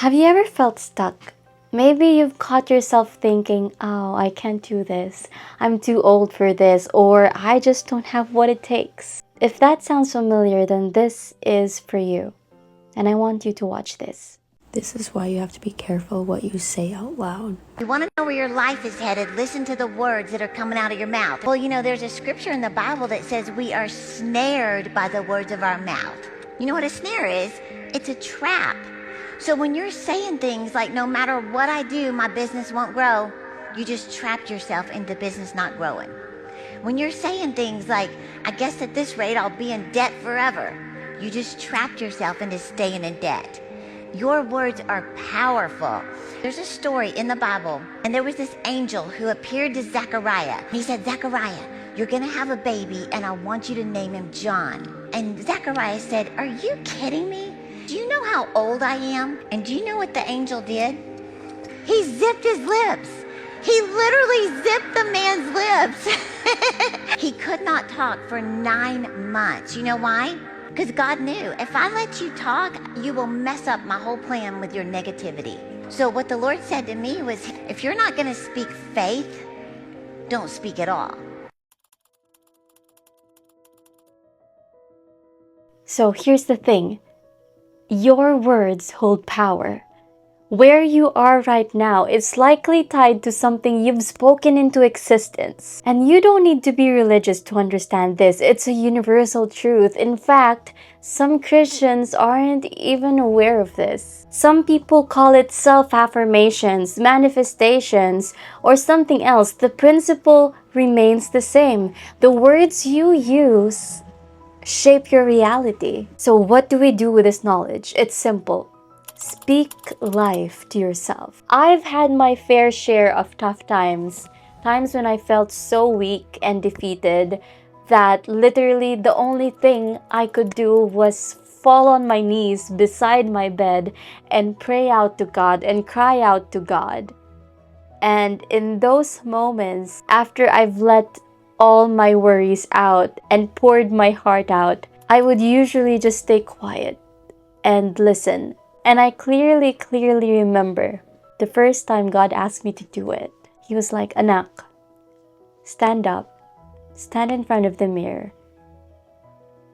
Have you ever felt stuck? Maybe you've caught yourself thinking, oh, I can't do this, I'm too old for this, or I just don't have what it takes. If that sounds familiar, then this is for you. And I want you to watch this. This is why you have to be careful what you say out loud. You want to know where your life is headed? Listen to the words that are coming out of your mouth. Well, there's a scripture in the Bible that says we are snared by the words of our mouth. You know what a snare is? It's a trap. So when you're saying things like, no matter what I do, my business won't grow, you just trapped yourself into business not growing. When you're saying things like, I guess at this rate I'll be in debt forever, you just trapped yourself into staying in debt. Your words are powerful. There's a story in the Bible, and there was this angel who appeared to Zechariah. He said, Zechariah, you're going to have a baby, and I want you to name him John. And Zechariah said, are you kidding me? Do you know how old I am? And do you know what the angel did? He zipped his lips. He literally zipped the man's lips. He could not talk for 9 months. You know why? Because God knew, if I let you talk, you will mess up my whole plan with your negativity. So what the Lord said to me was, if you're not going to speak faith, don't speak at all. So here's the thing. Your words hold power. Where you are right now is likely tied to something you've spoken into existence. And you don't need to be religious to understand this. It's a universal truth. In fact, some Christians aren't even aware of this. Some people call it self-affirmations, manifestations, or something else. The principle remains the same. The words you use shape your reality. So what do we do with this knowledge? It's simple. Speak life to yourself. I've had my fair share of tough times when I felt so weak and defeated that literally the only thing I could do was fall on my knees beside my bed and pray out to God and cry out to God. And in those moments, after I've let all my worries out and poured my heart out, I would usually just stay quiet and listen. And I clearly remember the first time God asked me to do it. He was like, Anak, stand up, stand in front of the mirror,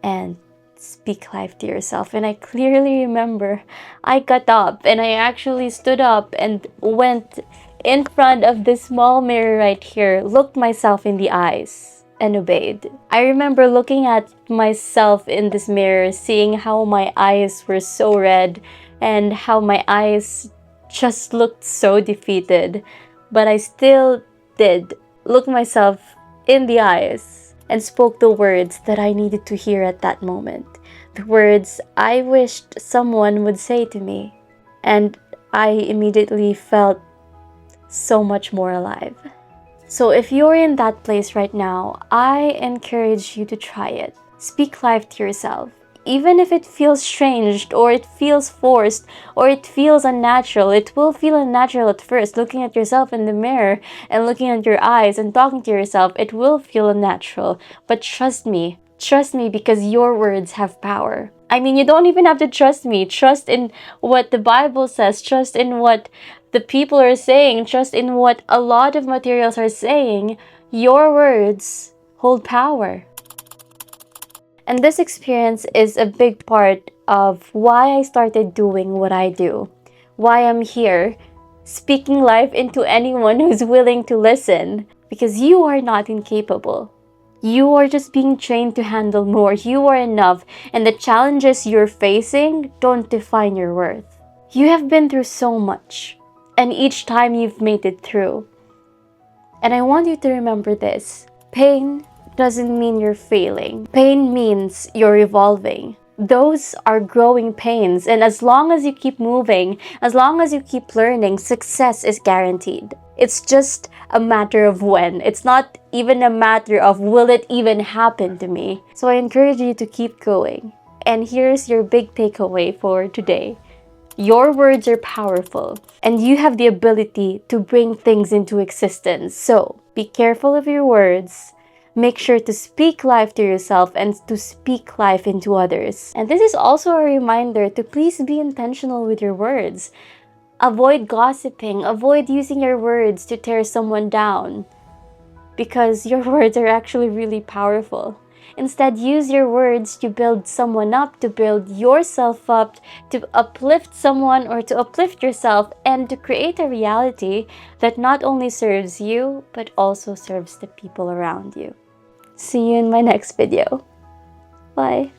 and speak life to yourself. And I clearly remember I got up and I actually stood up and went in front of this small mirror right here, looked myself in the eyes, and obeyed. I remember looking at myself in this mirror, seeing how my eyes were so red and how my eyes just looked so defeated. But I still did look myself in the eyes and spoke the words that I needed to hear at that moment. The words I wished someone would say to me. And I immediately felt so much more alive. So if you're in that place right now, I encourage you to try it. Speak life to yourself. Even if it feels strange, or it feels forced, or it feels unnatural, it will feel unnatural at first. Looking at yourself in the mirror and looking at your eyes and talking to yourself, it will feel unnatural. But trust me because your words have power. I mean, you don't even have to trust me. Trust in what the Bible says. Trust in what the people are saying. Trust in what a lot of materials are saying. Your words hold power. And this experience is a big part of why I started doing what I do. Why I'm here, speaking life into anyone who's willing to listen. Because you are not incapable. You are just being trained to handle more. You are enough. And the challenges you're facing don't define your worth. You have been through so much. And each time you've made it through. And I want you to remember this. Pain doesn't mean you're failing. Pain means you're evolving. Those are growing pains. And as long as you keep moving, as long as you keep learning, success is guaranteed. It's just a matter of when. It's not even a matter of will it even happen to me. So I encourage you to keep going. And here's your big takeaway for today. Your words are powerful, and you have the ability to bring things into existence. So be careful of your words. Make sure to speak life to yourself and to speak life into others. And this is also a reminder to please be intentional with your words. Avoid gossiping. Avoid using your words to tear someone down, because your words are actually really powerful. Instead, use your words to build someone up, to build yourself up, to uplift someone or to uplift yourself, and to create a reality that not only serves you, but also serves the people around you. See you in my next video. Bye.